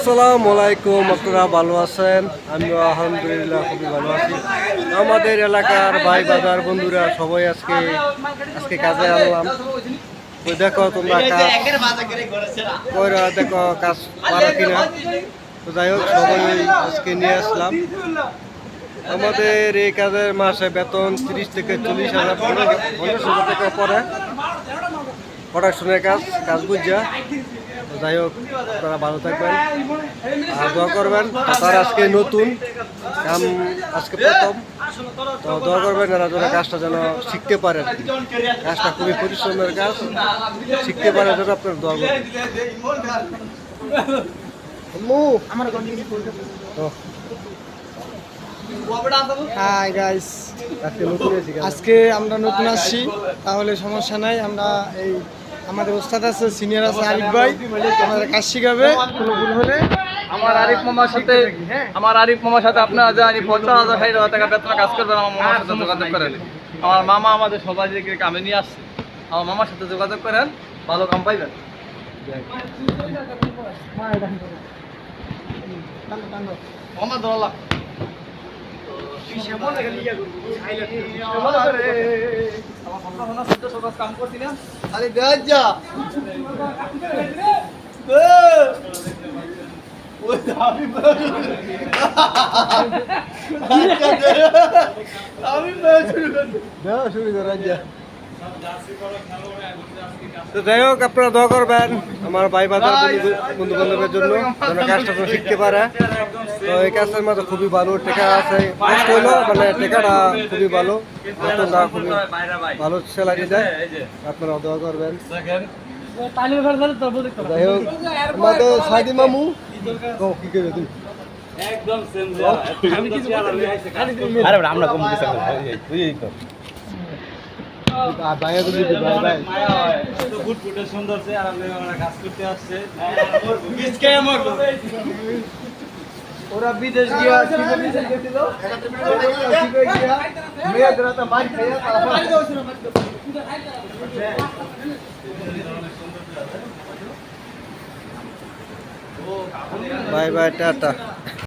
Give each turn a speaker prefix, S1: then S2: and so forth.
S1: আসসালামু আলাইকুম, আপনারা ভালো আছেন? আমিও আলহামদুলিল্লাহ খুবই ভালো আছি। আমাদের এলাকার ভাই বাজার বন্ধুরা সবাই আজকে কাজে আনলাম। তো দেখো তোমরা দেখো কাজ পারো কিনা। তো যাই হোক সবাই আজকে নিয়ে আসলাম। আমাদের এই কাজের মাসে বেতন 30 থেকে 40,000 50,000 টাকা পরে। প্রোডাকশনের কাজ বুঝা। যাই হোক আপনারা ভালো থাকবেন আর দোয়া করবেন। তারা আজকে নতুন কাম, আজকে প্রথম, তো দোয়া করবেন এরা যেন কাজটা যেন শিখতে পারেন। কাজটা খুবই পরিশ্রমের কাজ, শিখতে পারে যেন আপনার দোয়া করবেন।
S2: হাই গাইস, আজকে আমরা নতুন আসছি, তাহলে সমস্যা নাই। আমরা এই আমাদের ওস্তাদ আছে, সিনিয়র আছে আরিফ ভাই, আমাদের কাজ শিখাবে। কোনো ভুল হলে
S3: আমার আরিফ মামার সাথে আপনারা জানি 50,000 টাকা বেতন কাজ করবেন। আমার মামার সাথে যোগাযোগ করেন। আমার মামা আমাদের সবাই কামে নিয়ে আসছে। আমার মামার সাথে যোগাযোগ করেন, ভালো কাম পাইবেন। আমার দোলা কাম করছি না আরে দেখ যা
S1: তো যাই হোক আপনারা দোয়া করবেন আমার ভাই বাজার বন্ধু বান্ধবের জন্য, যেন কাজটা শিখতে পারে। তো এই কাজটার মধ্যে খুবই ভালো টাকা আছে, কষ্ট হইলো মানে টাকাটা খুবই ভালো, বেতনটা খুবই ভালো স্যালারি দেয়। আপনারা দোয়া করবেন। যাই হোক আমাদের সাইদি মামু কি করে তুমি
S3: একদম সেম
S4: আমরা কম কিছু
S3: সুন্দর কাজ করতে আসছে।
S2: ওরা বিদেশ গিয়া গেছিল,
S1: বাই বাই, টাটা।